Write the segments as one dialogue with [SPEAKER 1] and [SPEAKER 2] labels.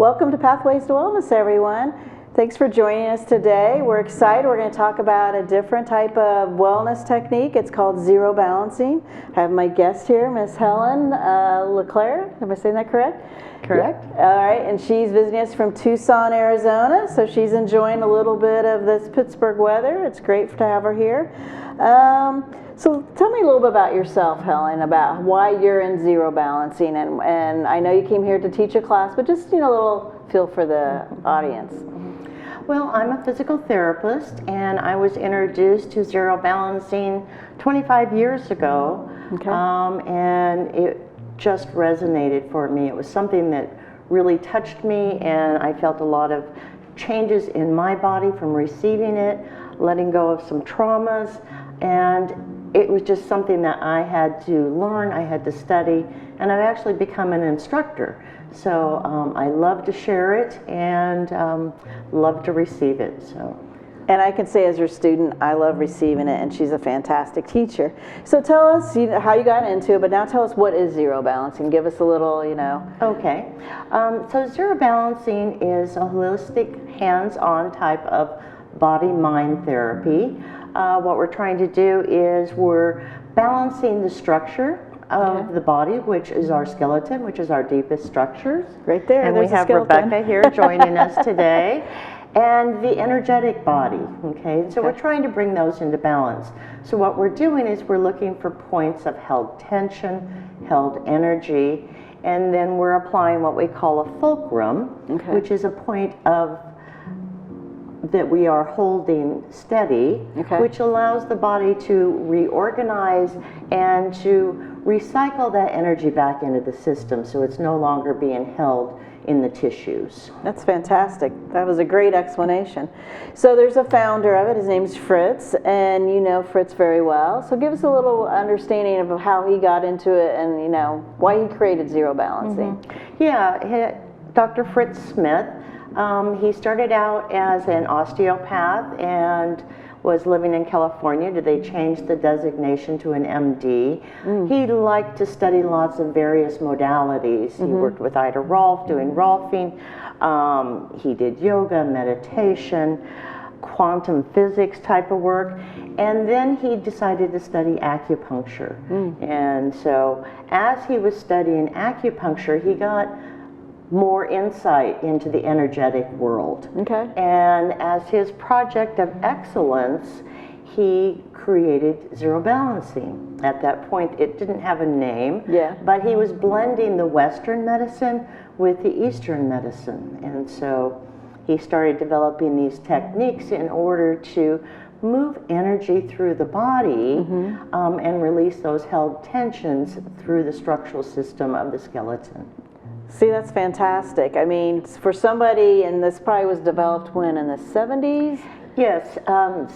[SPEAKER 1] Welcome to Pathways to Wellness, everyone. Thanks for joining us today. We're excited. We're going to talk about a different type of wellness technique. It's called zero balancing. I have my guest here, Miss Helen LeClaire. Am I saying that correct?
[SPEAKER 2] Correct.
[SPEAKER 1] Yeah. All right, and she's visiting us from Tucson, Arizona, so she's enjoying a little bit of this Pittsburgh weather. It's great to have her here. So tell me a little bit about yourself, Helen, about why you're in zero balancing, and I know you came here to teach a class, but just, a little feel for the audience.
[SPEAKER 2] Well, I'm a physical therapist, and I was introduced to zero balancing 25 years ago,
[SPEAKER 1] Okay.
[SPEAKER 2] And it just resonated for me. It was something that really touched me, and I felt a lot of changes in my body from receiving it, letting go of some traumas, and it was just something that I had to learn, I had to study, and I've actually become an instructor. So I love to share it and love to receive it.
[SPEAKER 1] And I can say as your student, I love receiving it, and she's a fantastic teacher. So tell us how you got into it, but now tell us what is zero balancing. Give us a little,
[SPEAKER 2] Okay. So zero balancing is a holistic, hands-on type of body-mind therapy. What we're trying to do is we're balancing the structure of the body, which is our skeleton, which is our deepest structures.
[SPEAKER 1] Right there.
[SPEAKER 2] And we have Rebecca here joining us today. And the energetic body, okay? So we're trying to bring those into balance. So what we're doing is we're looking for points of held tension, held energy, and then we're applying what we call a fulcrum, which is a point of that we are holding steady, which allows the body to reorganize and to recycle that energy back into the system, so it's no longer being held in the tissues.
[SPEAKER 1] That's fantastic. That was a great explanation. So there's a founder of it. His name's Fritz, and you know Fritz very well. So give us a little understanding of how he got into it and why he created zero balancing.
[SPEAKER 2] Yeah, Dr. Fritz Smith. He started out as an osteopath and was living in California. They changed the designation to an MD. He liked to study lots of various modalities. He worked with Ida Rolf, doing Rolfing. He did yoga, meditation, quantum physics type of work. And then he decided to study acupuncture. And so as he was studying acupuncture, he got more insight into the energetic world. And as his project of excellence, he created zero balancing. At that point, it didn't have a name, but he was blending the Western medicine with the Eastern medicine. And so he started developing these techniques in order to move energy through the body and release those held tensions through the structural system of the skeleton.
[SPEAKER 1] See, that's fantastic. I mean, for somebody, and this probably was developed when, in the 70s?
[SPEAKER 2] Yes,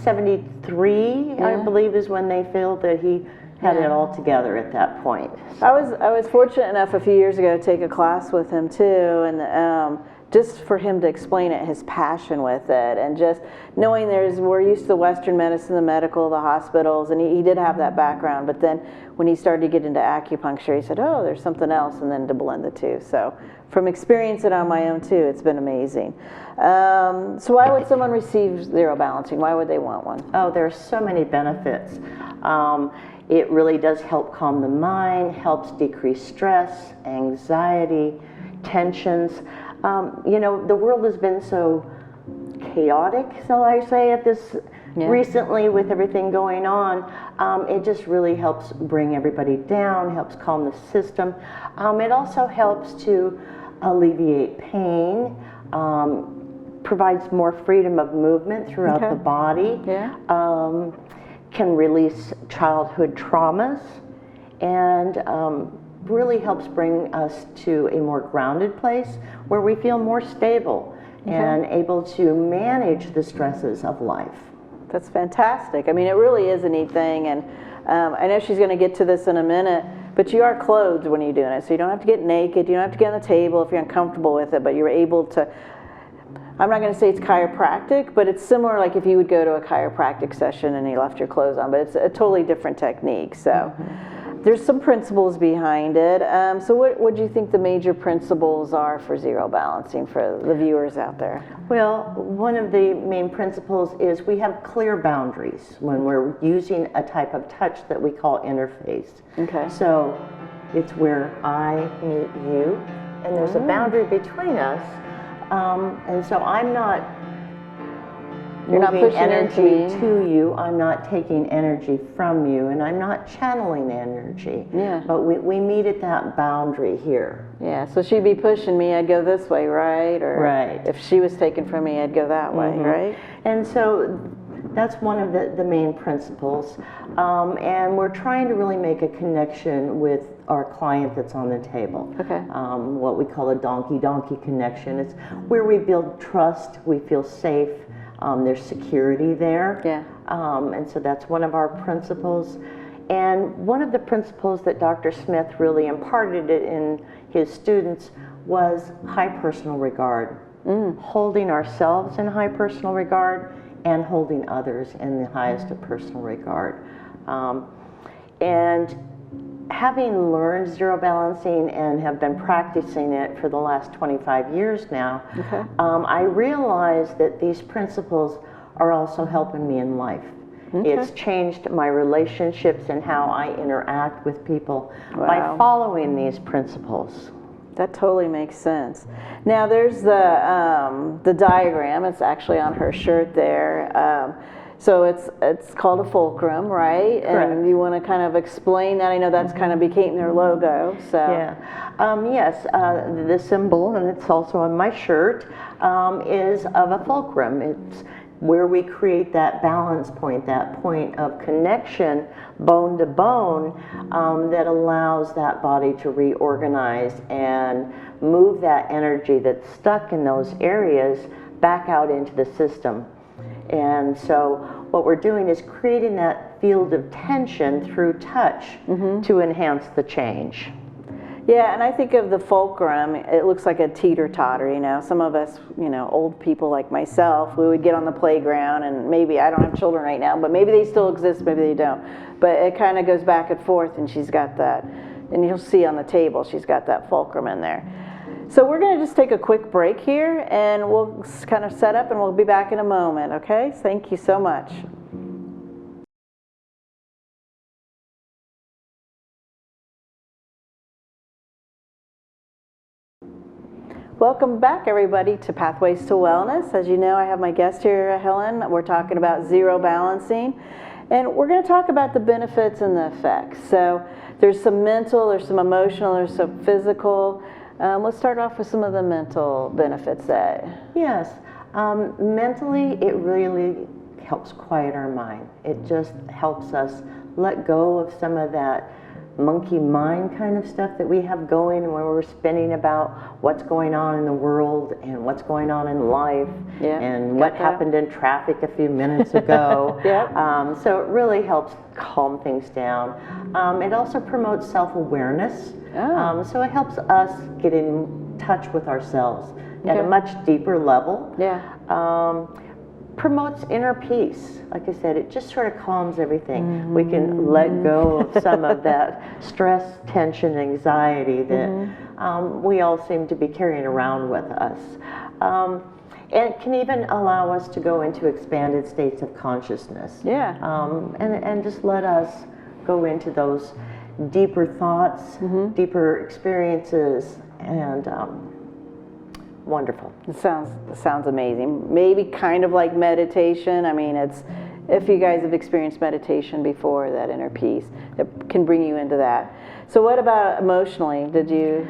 [SPEAKER 2] 73, I believe, is when they feel that he had it all together at that point.
[SPEAKER 1] I was fortunate enough a few years ago to take a class with him too, and just for him to explain it, his passion with it, and just knowing we're used to the Western medicine, the medical, the hospitals, and he did have that background, but then when he started to get into acupuncture, he said, oh, there's something else, and then to blend the two. So from experiencing it on my own too, it's been amazing. So why would someone receive zero balancing? Why would they want one?
[SPEAKER 2] Oh, there's so many benefits. It really does help calm the mind, helps decrease stress, anxiety, tensions. The world has been so chaotic, shall I say, at this recently with everything going on. It just really helps bring everybody down, helps calm the system. It also helps to alleviate pain, provides more freedom of movement throughout the body, can release childhood traumas, and really helps bring us to a more grounded place where we feel more stable and able to manage the stresses of life.
[SPEAKER 1] That's fantastic. I mean, it really is a neat thing, and I know she's going to get to this in a minute, but you are clothed when you're doing it, so you don't have to get naked, you don't have to get on the table if you're uncomfortable with it, but you're able to, I'm not going to say it's chiropractic, but it's similar like if you would go to a chiropractic session and you left your clothes on, but it's a totally different technique. So there's some principles behind it. So what do you think the major principles are for zero balancing for the viewers out there?
[SPEAKER 2] Well, one of the main principles is we have clear boundaries when we're using a type of touch that we call interface.
[SPEAKER 1] Okay.
[SPEAKER 2] So it's where I meet you, and there's a boundary between us, and so I'm not
[SPEAKER 1] You're not
[SPEAKER 2] moving
[SPEAKER 1] pushing
[SPEAKER 2] energy
[SPEAKER 1] into me.
[SPEAKER 2] to you, I'm not taking energy from you, and I'm not channeling energy.
[SPEAKER 1] Yeah.
[SPEAKER 2] But we meet at that boundary here.
[SPEAKER 1] Yeah, so she'd be pushing me, I'd go this way, right? Or
[SPEAKER 2] Right.
[SPEAKER 1] if she was taken from me, I'd go that way, right?
[SPEAKER 2] And so that's one of the main principles. And we're trying to really make a connection with our client that's on the table.
[SPEAKER 1] Okay.
[SPEAKER 2] What we call a donkey-donkey connection. It's where we build trust, we feel safe, there's security there.
[SPEAKER 1] Yeah.
[SPEAKER 2] And so that's one of our principles. And one of the principles that Dr. Smith really imparted in his students was high personal regard. Holding ourselves in high personal regard and holding others in the highest of personal regard. And having learned zero balancing and have been practicing it for the last 25 years now, I realized that these principles are also helping me in life. It's changed my relationships and how I interact with people by following these principles.
[SPEAKER 1] That totally makes sense. Now there's the diagram. It's actually on her shirt there. So it's called a fulcrum, right?
[SPEAKER 2] Correct.
[SPEAKER 1] And you want to kind of explain that? I know that's kind of became their logo. So
[SPEAKER 2] Yeah. Yes, the symbol, and it's also on my shirt, is of a fulcrum. It's where we create that balance point, that point of connection, bone to bone, that allows that body to reorganize and move that energy that's stuck in those areas back out into the system. And so what we're doing is creating that field of tension through touch to enhance the change.
[SPEAKER 1] yeah, and I think of the fulcrum, it looks like a teeter-totter, you know. Some of us, you know, old people like myself, we would get on the playground and maybe, I don't have children right now, but maybe they still exist, maybe they don't. But it kind of goes back and forth and she's got that, and you'll see on the table, she's got that fulcrum in there. So we're going to just take a quick break here and we'll kind of set up and we'll be back in a moment, okay? Thank you so much. Welcome back, everybody, to Pathways to Wellness. As you know, I have my guest here, Helen. We're talking about zero balancing, and we're going to talk about the benefits and the effects. So there's some mental, there's some emotional, there's some physical. Let's start off with some of the mental benefits that.
[SPEAKER 2] Yes, mentally it really helps quiet our mind. It just helps us let go of some of that monkey mind kind of stuff that we have going when we're spinning about what's going on in the world and what's going on in life and what happened in traffic a few minutes ago. So it really helps calm things down. It also promotes self-awareness. So it helps us get in touch with ourselves at a much deeper level. Promotes inner peace. Like I said, it just sort of calms everything. We can let go of some of that stress, tension, anxiety that we all seem to be carrying around with us. And it can even allow us to go into expanded states of consciousness. And just let us go into those deeper thoughts, deeper experiences, and wonderful.
[SPEAKER 1] It sounds amazing. Maybe kind of like meditation. I mean, it's, if you guys have experienced meditation before, that inner peace, it can bring you into that. So what about emotionally? Did you?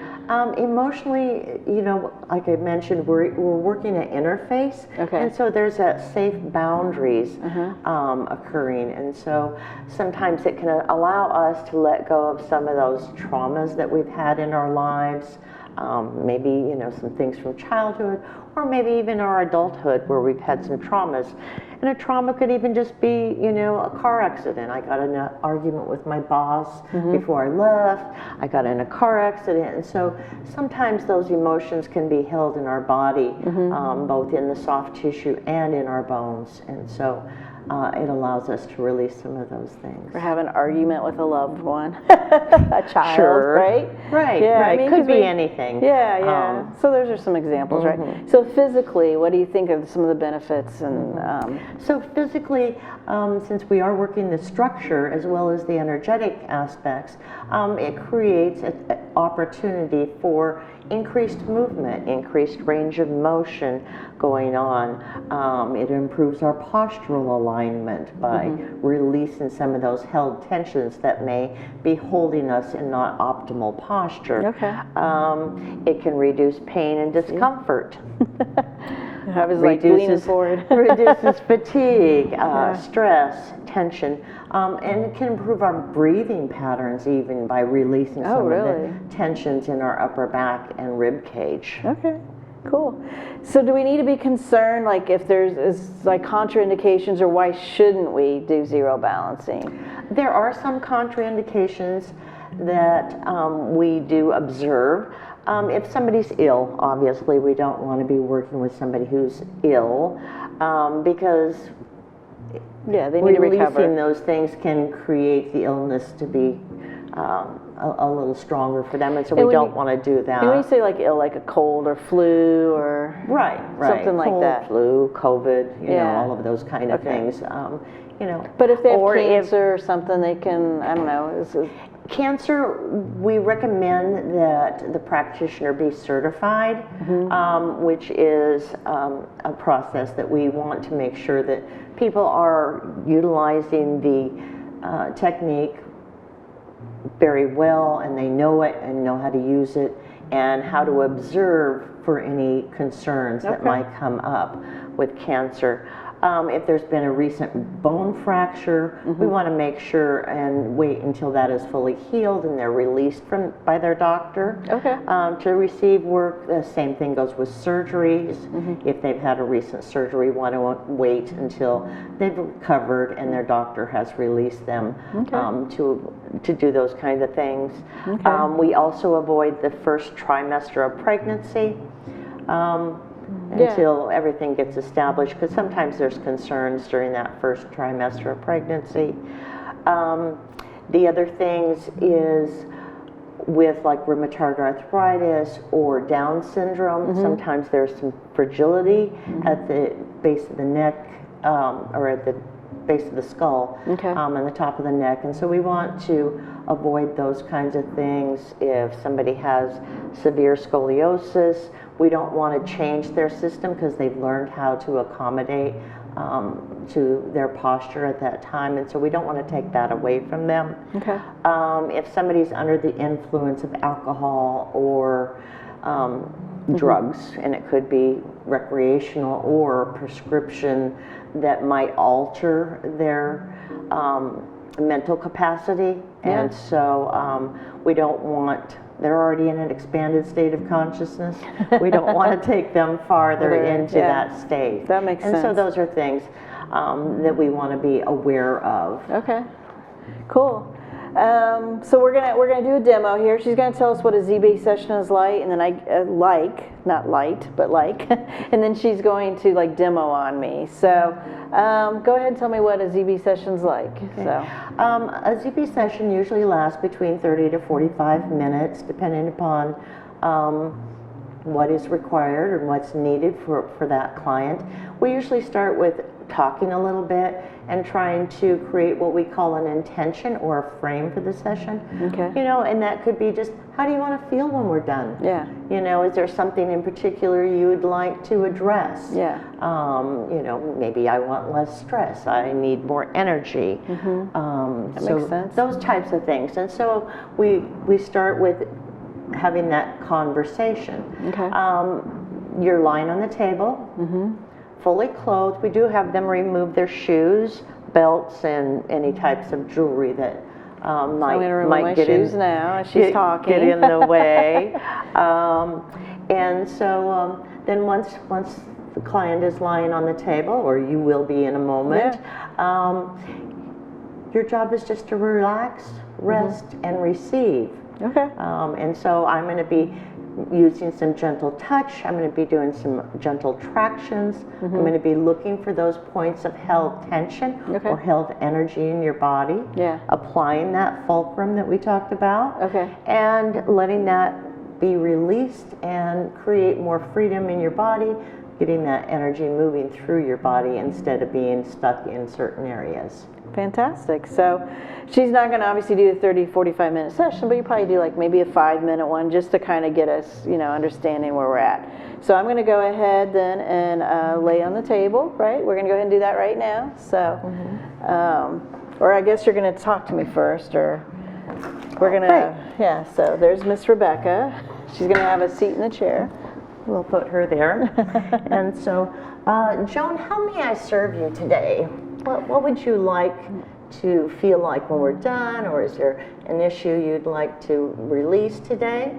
[SPEAKER 2] Emotionally, you know, like I mentioned, we're working at interface, and so there's that safe boundaries occurring, and so sometimes it can allow us to let go of some of those traumas that we've had in our lives. Maybe, you know, some things from childhood, or maybe even our adulthood where we've had some traumas. And a trauma could even just be, you know, a car accident. I got in an argument with my boss before I left. I got in a car accident. And so sometimes those emotions can be held in our body, both in the soft tissue and in our bones. And so it allows us to release some of those things.
[SPEAKER 1] Or have an argument with a loved one, a child,
[SPEAKER 2] Sure.
[SPEAKER 1] right?
[SPEAKER 2] Right,
[SPEAKER 1] Yeah,
[SPEAKER 2] right.
[SPEAKER 1] I mean,
[SPEAKER 2] Could
[SPEAKER 1] 'cause
[SPEAKER 2] be
[SPEAKER 1] we-
[SPEAKER 2] anything.
[SPEAKER 1] Yeah, yeah. So those are some examples, right? So physically, what do you think of some of the benefits and?
[SPEAKER 2] So physically, since we are working the structure as well as the energetic aspects, it creates an opportunity for increased movement, increased range of motion going on. It improves our postural alignment by releasing some of those held tensions that may be holding us in not optimal posture.
[SPEAKER 1] Okay.
[SPEAKER 2] It can reduce pain and discomfort.
[SPEAKER 1] I was like leaning forward.
[SPEAKER 2] Reduces fatigue, stress, tension, and it can improve our breathing patterns even by releasing some
[SPEAKER 1] really?
[SPEAKER 2] of the tensions in our upper back and rib cage.
[SPEAKER 1] Okay, cool. So do we need to be concerned, like if there's like contraindications, or why shouldn't we do zero balancing?
[SPEAKER 2] There are some contraindications that we do observe. If somebody's ill, obviously we don't want to be working with somebody who's ill because
[SPEAKER 1] Yeah, they need to recover.
[SPEAKER 2] releasing those things can create the illness to be a little stronger for them, and so we
[SPEAKER 1] when
[SPEAKER 2] don't
[SPEAKER 1] you-
[SPEAKER 2] want to do that.
[SPEAKER 1] And when you say like ill, like a cold or flu or
[SPEAKER 2] Right.
[SPEAKER 1] something like
[SPEAKER 2] Cold,
[SPEAKER 1] that.
[SPEAKER 2] flu, COVID, you know,
[SPEAKER 1] Yeah.
[SPEAKER 2] all of those kind of
[SPEAKER 1] Okay.
[SPEAKER 2] things. You know,
[SPEAKER 1] But if they have
[SPEAKER 2] or if-
[SPEAKER 1] cancer or something, they can, I don't know.
[SPEAKER 2] Cancer, we recommend that the practitioner be certified, which is a process that we want to make sure that people are utilizing the technique very well, and they know it and know how to use it and how to observe for any concerns that
[SPEAKER 1] Okay.
[SPEAKER 2] might come up with cancer. If there's been a recent bone fracture, we want to make sure and wait until that is fully healed and they're released by their doctor
[SPEAKER 1] Okay.
[SPEAKER 2] to receive work. The same thing goes with surgeries. If they've had a recent surgery, we want to wait until they've recovered and their doctor has released them to do those kind of things. We also avoid the first trimester of pregnancy. Until everything gets established, because sometimes there's concerns during that first trimester of pregnancy. The other things is with like rheumatoid arthritis or Down syndrome, sometimes there's some fragility at the base of the neck or at the base of the skull and the top of the neck, and so we want to avoid those kinds of things. If somebody has severe scoliosis, we don't want to change their system because they've learned how to accommodate to their posture at that time, and so we don't want to take that away from them.
[SPEAKER 1] Okay.
[SPEAKER 2] If somebody's under the influence of alcohol or drugs, and it could be recreational or prescription that might alter their mental capacity, and so we don't want, they're already in an expanded state of consciousness, we don't want to take them farther into that state.
[SPEAKER 1] That makes
[SPEAKER 2] sense. And so
[SPEAKER 1] sense.
[SPEAKER 2] those are things that we want to be aware of.
[SPEAKER 1] Okay, cool. So we're gonna do a demo here. She's gonna tell us what a Z-base session is like, and then not light, but like, and then she's going to like demo on me. So go ahead and tell me what a Z-base session's like.
[SPEAKER 2] Okay.
[SPEAKER 1] So
[SPEAKER 2] a ZB session usually lasts between 30 to 45 minutes, depending upon what is required and what's needed for that client. We usually start with talking a little bit and trying to create what we call an intention or a frame for the session.
[SPEAKER 1] Okay.
[SPEAKER 2] You know, and that could be just, how do you want to feel when we're done?
[SPEAKER 1] Yeah.
[SPEAKER 2] You know, is there something in particular you would like to address?
[SPEAKER 1] Yeah.
[SPEAKER 2] You know, maybe I want less stress. I need more energy.
[SPEAKER 1] That
[SPEAKER 2] So
[SPEAKER 1] makes sense.
[SPEAKER 2] those types of things. And so we start with having that conversation.
[SPEAKER 1] Okay.
[SPEAKER 2] You're lying on the table, fully clothed. We do have them remove their shoes, belts, and any types of jewelry that
[SPEAKER 1] I'm gonna remove
[SPEAKER 2] might
[SPEAKER 1] my
[SPEAKER 2] get
[SPEAKER 1] shoes
[SPEAKER 2] in,
[SPEAKER 1] now as she's talking.
[SPEAKER 2] get in the way. And so then once the client is lying on the table, or you will be in a moment, your job is just to relax, rest, and receive.
[SPEAKER 1] Okay.
[SPEAKER 2] And so I'm going to be using some gentle touch. I'm going to be doing some gentle tractions. I'm going to be looking for those points of held tension or held energy in your body.
[SPEAKER 1] Yeah.
[SPEAKER 2] Applying that fulcrum that we talked about.
[SPEAKER 1] Okay.
[SPEAKER 2] And letting that be released and create more freedom in your body, getting that energy moving through your body instead of being stuck in certain areas.
[SPEAKER 1] Fantastic. So she's not going to obviously do a 30, 45-minute session, but you probably do like maybe a 5-minute one just to kind of get us, understanding where we're at. So I'm going to go ahead then and lay on the table, right? We're going to go ahead and do that right now. So, or I guess you're going to talk to me first, or we're going to, yeah. So there's Miss Rebecca. She's going to have a seat in the chair.
[SPEAKER 2] We'll put her there. And so, Joan, how may I serve you today? What would you like to feel like when we're done, or is there an issue you'd like to release today?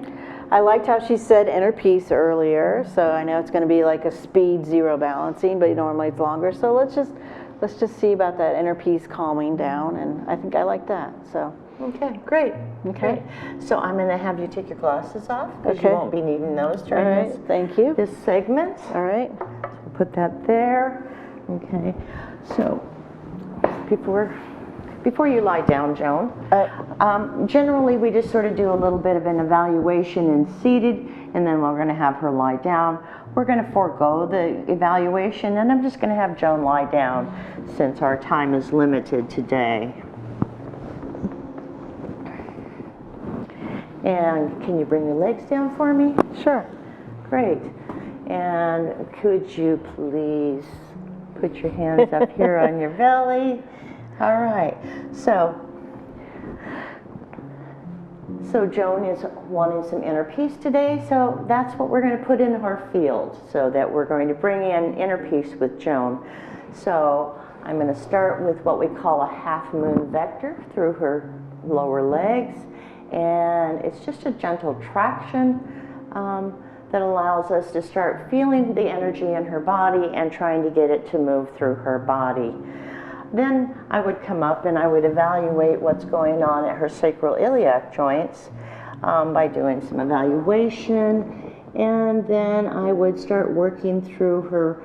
[SPEAKER 1] I liked how she said inner peace earlier, so I know it's going to be like a speed 0 balancing, but normally it's longer. So let's just see about that inner peace calming down, and I think I like that. So.
[SPEAKER 2] Okay, great.
[SPEAKER 1] Okay.
[SPEAKER 2] So I'm going to have you take your glasses off because you won't be needing those during
[SPEAKER 1] All right. Thank you.
[SPEAKER 2] this segment.
[SPEAKER 1] All right.
[SPEAKER 2] Put that there. Okay. So before you lie down, Joan, generally we just sort of do a little bit of an evaluation and seated, and then we're going to have her lie down. We're going to forego the evaluation, and I'm just going to have Joan lie down since our time is limited today. And can you bring your legs down for me?
[SPEAKER 1] Sure.
[SPEAKER 2] Great. And could you please put your hands up here on your belly? All right. So Joan is wanting some inner peace today, so that's what we're going to put in our field, so that we're going to bring in inner peace with Joan. So I'm going to start with what we call a half moon vector through her lower legs, and it's just a gentle traction that allows us to start feeling the energy in her body and trying to get it to move through her body. Then I would come up and I would evaluate what's going on at her sacroiliac joints by doing some evaluation, and then I would start working through her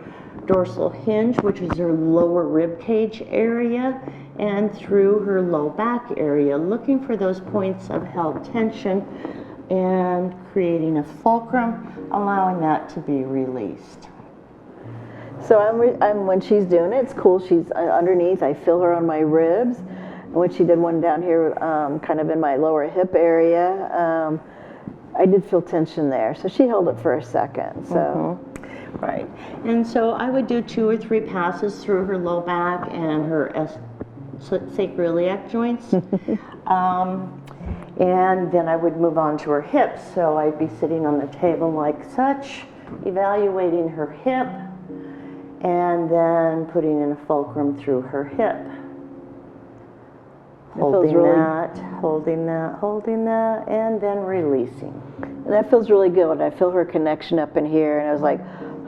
[SPEAKER 2] dorsal hinge, which is her lower rib cage area, and through her low back area, looking for those points of held tension and creating a fulcrum, allowing that to be released.
[SPEAKER 1] So I'm when she's doing it, it's cool. She's underneath. I feel her on my ribs. And when she did one down here, kind of in my lower hip area, I did feel tension there. So she held it for a second. So.
[SPEAKER 2] Right. And so I would do 2 or 3 passes through her low back and her sacroiliac joints. And then I would move on to her hips. So I'd be sitting on the table like such, evaluating her hip, and then putting in a fulcrum through her hip. Holding that, holding that, holding that, and then releasing.
[SPEAKER 1] And that feels really good. I feel her connection up in here, and I was like,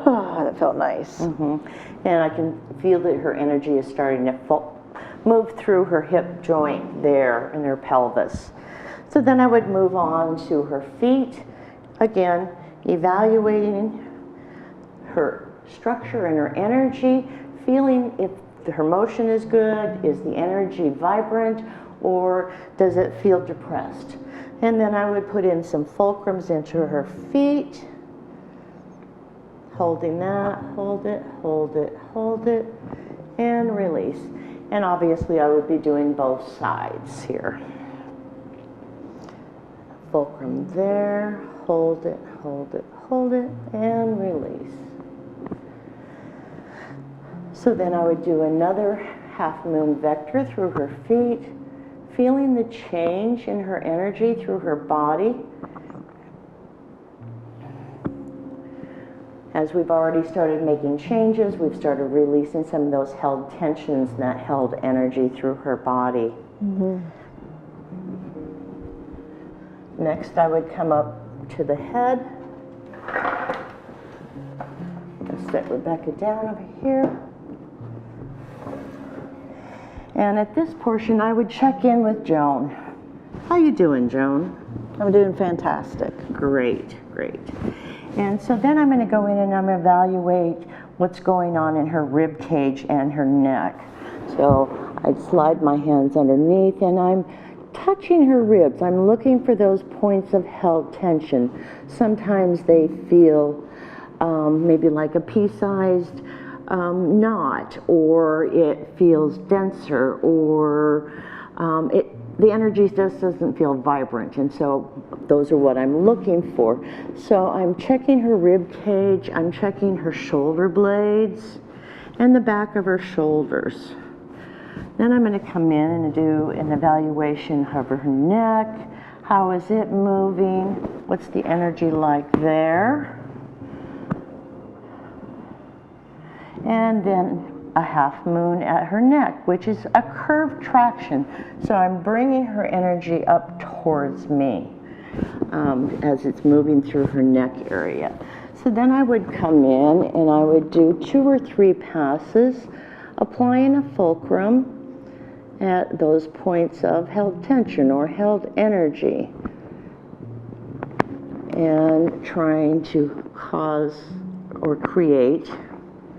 [SPEAKER 1] oh, that felt nice.
[SPEAKER 2] And I can feel that her energy is starting to move through her hip joint there in her pelvis. So then I would move on to her feet, again, evaluating her structure and her energy, feeling if her motion is good, is the energy vibrant, or does it feel depressed? And then I would put in some fulcrums into her feet, holding that, hold it, hold it, hold it, and release. And obviously I would be doing both sides here. Fulcrum there, hold it, hold it, hold it, and release. So then I would do another half moon vector through her feet, feeling the change in her energy through her body. As we've already started making changes, we've started releasing some of those held tensions and that held energy through her body. Next, I would come up to the head. I'll set Rebecca down over here. And at this portion, I would check in with Joan. How you doing, Joan?
[SPEAKER 1] I'm doing fantastic.
[SPEAKER 2] Great, great. And so then I'm going to go in and I'm going to evaluate what's going on in her rib cage and her neck. So I slide my hands underneath and I'm touching her ribs. I'm looking for those points of held tension. Sometimes they feel maybe like a pea-sized knot, or it feels denser, or the energy just doesn't feel vibrant, and so those are what I'm looking for. So I'm checking her rib cage, I'm checking her shoulder blades and the back of her shoulders. Then I'm going to come in and do an evaluation of her neck. How is it moving? What's the energy like there? And then a half moon at her neck, which is a curved traction. So I'm bringing her energy up towards me as it's moving through her neck area. So then I would come in and I would do 2 or 3 passes, applying a fulcrum at those points of held tension or held energy, and trying to cause or create,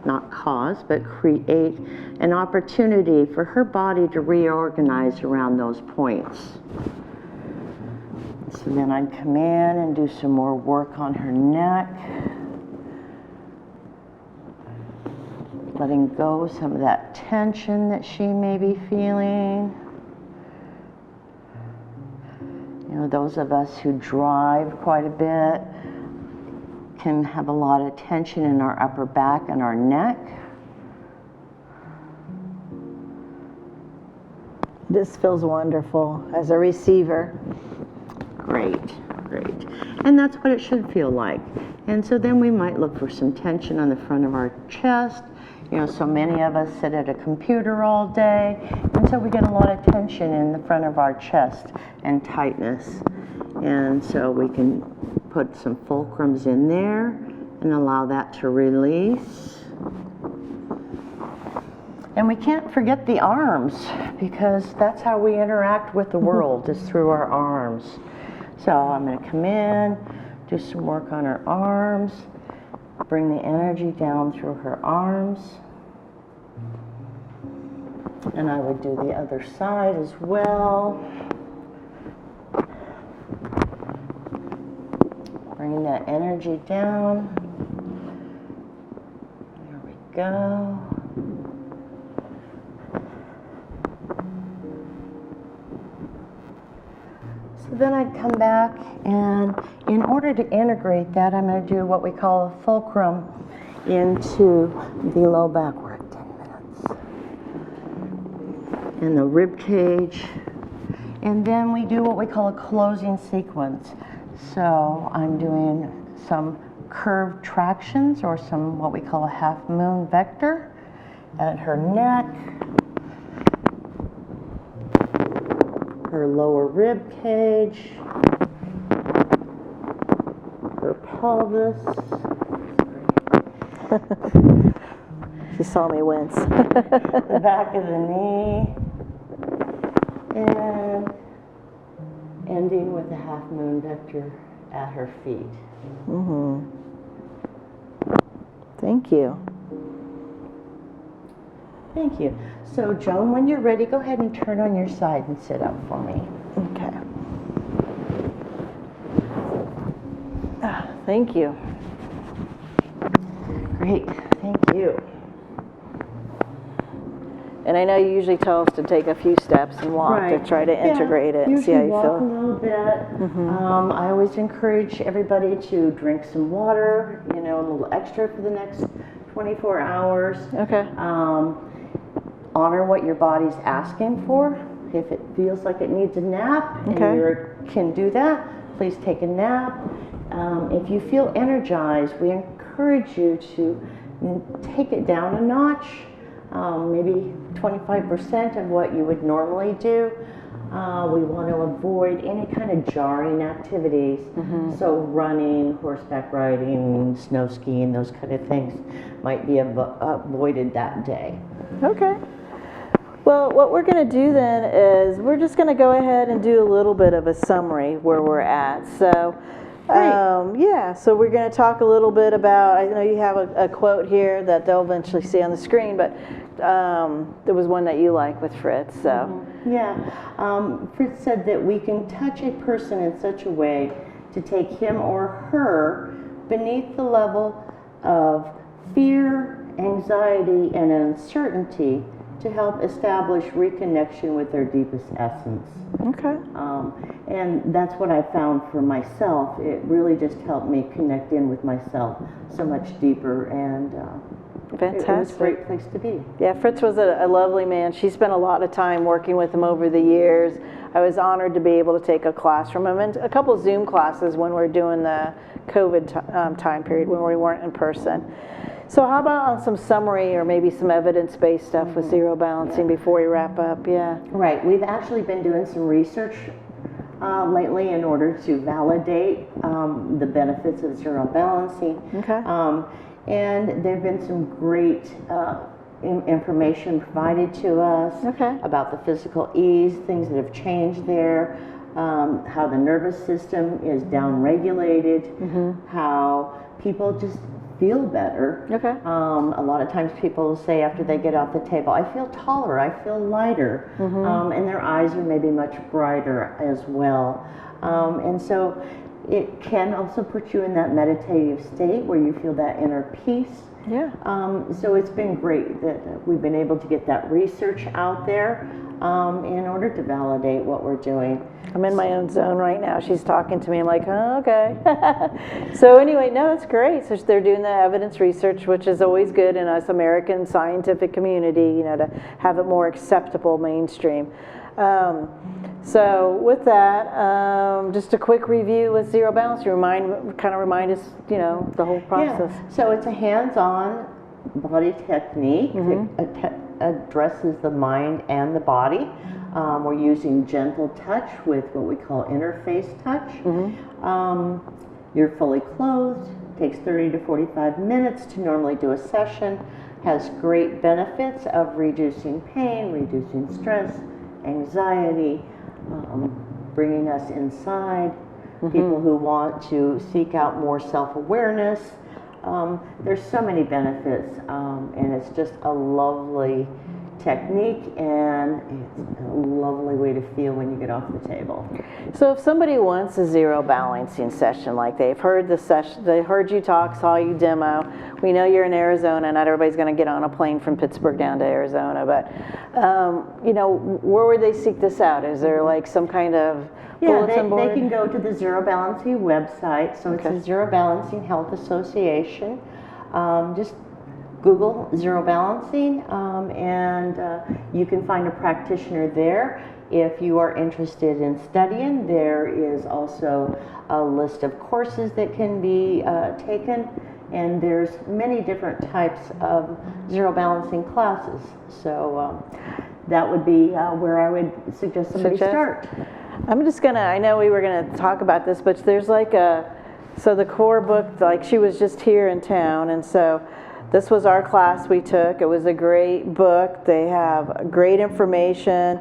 [SPEAKER 2] not cause, but create an opportunity for her body to reorganize around those points. So then I'd come in and do some more work on her neck, letting go some of that tension that she may be feeling. You know, those of us who drive quite a bit can have a lot of tension in our upper back and our neck.
[SPEAKER 1] This feels wonderful as a receiver.
[SPEAKER 2] Great, great. And that's what it should feel like. And so then we might look for some tension on the front of our chest. You know, so many of us sit at a computer all day, and so we get a lot of tension in the front of our chest and tightness. And so we can put some fulcrums in there and allow that to release. And we can't forget the arms, because that's how we interact with the world, is through our arms. So I'm going to come in, do some work on her arms, bring the energy down through her arms. And I would do the other side as well. Bringing that energy down. There we go. So then I'd come back, and in order to integrate that, I'm going to do what we call a fulcrum into the low back. We're at 10 minutes. And the rib cage. And then we do what we call a closing sequence. So I'm doing some curved tractions, or some what we call a half moon vector at her neck, her lower rib cage, her pelvis.
[SPEAKER 1] She saw me wince.
[SPEAKER 2] The back of the knee, and ending with a half moon vector at her feet.
[SPEAKER 1] Mm-hmm. Thank you.
[SPEAKER 2] Thank you. So Joan, when you're ready, go ahead and turn on your side and sit up for me.
[SPEAKER 1] Okay. Thank you.
[SPEAKER 2] Great, thank you.
[SPEAKER 1] And I know you usually tell us to take a few steps and walk to try to integrate it and see how you
[SPEAKER 2] walk
[SPEAKER 1] feel.
[SPEAKER 2] a little bit. I always encourage everybody to drink some water, you know, a little extra for the next 24 hours.
[SPEAKER 1] Okay.
[SPEAKER 2] Honor what your body's asking for. If it feels like it needs a nap and you can do that, please take a nap. If you feel energized, we encourage you to take it down a notch. Maybe 25% of what you would normally do. We want to avoid any kind of jarring activities. So running, horseback riding, snow skiing, those kind of things might be avoided that day.
[SPEAKER 1] Okay. Well, what we're going to do then is we're just going to go ahead and do a little bit of a summary where we're at. So, yeah, so we're going to talk a little bit about, I know you have a quote here that they'll eventually see on the screen, but there was one that you like with Fritz, so.
[SPEAKER 2] Yeah, Fritz said that we can touch a person in such a way to take him or her beneath the level of fear, anxiety, and uncertainty to help establish reconnection with their deepest essence.
[SPEAKER 1] Okay.
[SPEAKER 2] And that's what I found for myself. It really just helped me connect in with myself so much deeper, and
[SPEAKER 1] Fantastic.
[SPEAKER 2] it was a great place to be.
[SPEAKER 1] Yeah, Fritz was a lovely man. She spent a lot of time working with him over the years. I was honored to be able to take a class from him and a couple Zoom classes when we were doing the COVID time period when we weren't in person. So how about on some summary or maybe some evidence-based stuff with zero balancing before we wrap up? Yeah.
[SPEAKER 2] Right. We've actually been doing some research lately in order to validate the benefits of zero balancing.
[SPEAKER 1] Okay.
[SPEAKER 2] And there have been some great information provided to us about the physical ease, things that have changed there, how the nervous system is down-regulated, how people just feel better.
[SPEAKER 1] Okay.
[SPEAKER 2] A lot of times people say after they get off the table, I feel taller, I feel lighter, and their eyes are maybe much brighter as well. And so it can also put you in that meditative state where you feel that inner peace.
[SPEAKER 1] Yeah.
[SPEAKER 2] So it's been great that we've been able to get that research out there in order to validate what we're doing.
[SPEAKER 1] I'm in my own zone right now. She's talking to me. I'm like, oh, okay. So anyway, no, that's great. So they're doing the evidence research, which is always good in us American scientific community, you know, to have it more acceptable mainstream. So with that, just a quick review with zero balance. Kind of remind us, you know, the whole process.
[SPEAKER 2] Yeah. So it's a hands-on body technique that addresses the mind and the body. We're using gentle touch with what we call interface touch. You're fully clothed. Takes 30 to 45 minutes to normally do a session. Has great benefits of reducing pain, reducing stress, anxiety, bringing us inside. People who want to seek out more self-awareness. There's so many benefits, and it's just a lovely technique, and it's a lovely way to feel when you get off the table.
[SPEAKER 1] So if somebody wants a zero balancing session, like they've heard the session, they heard you talk, saw you demo. We know you're in Arizona. Not everybody's going to get on a plane from Pittsburgh down to Arizona, but you know, where would they seek this out? Is there like some kind of bulletin board?
[SPEAKER 2] They can go to the Zero Balancing website. So it's the Zero Balancing Health Association. Just Google Zero Balancing, and you can find a practitioner there. If you are interested in studying, there is also a list of courses that can be taken, and there's many different types of zero balancing classes. So that would be where I would suggest somebody start.
[SPEAKER 1] I'm just gonna, I know we were gonna talk about this, but there's like so the core book, like she was just here in town, and so this was our class we took. It was a great book. They have great information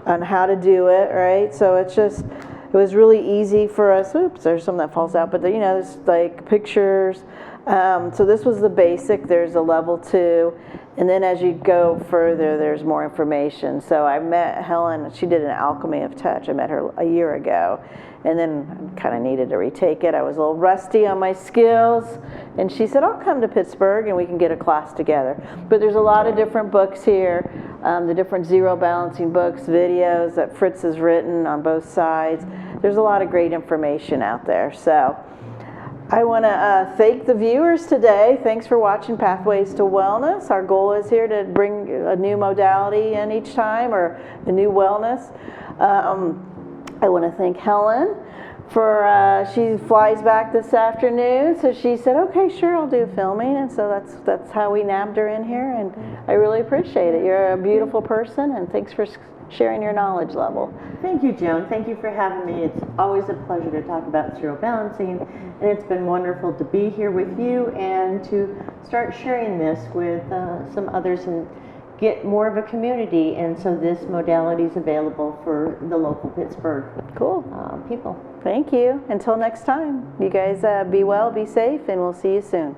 [SPEAKER 1] on how to do it, right? So it's just, it was really easy for us. Oops, there's some that falls out, but you know, there's like pictures. So this was the basic. There's a level 2, and then as you go further, there's more information. So I met Helen. She did an Alchemy of Touch. I met her a year ago, and then kind of needed to retake it. I was a little rusty on my skills, and she said, I'll come to Pittsburgh and we can get a class together. But there's a lot of different books here, the different zero balancing books, videos that Fritz has written on both sides. There's a lot of great information out there. So I want to thank the viewers today. Thanks for watching Pathways to Wellness. Our goal is here to bring a new modality in each time, or a new wellness. I want to thank Helen for, she flies back this afternoon, so she said, okay, sure, I'll do filming, and so that's how we nabbed her in here, and I really appreciate it. You're a beautiful person, and thanks for sharing your knowledge level.
[SPEAKER 2] Thank you, Joan. Thank you for having me. It's always a pleasure to talk about zero balancing, and it's been wonderful to be here with you and to start sharing this with some others get more of a community, and so this modality is available for the local Pittsburgh
[SPEAKER 1] Cool.
[SPEAKER 2] people.
[SPEAKER 1] Thank you. Until next time, you guys be well, be safe, and we'll see you soon.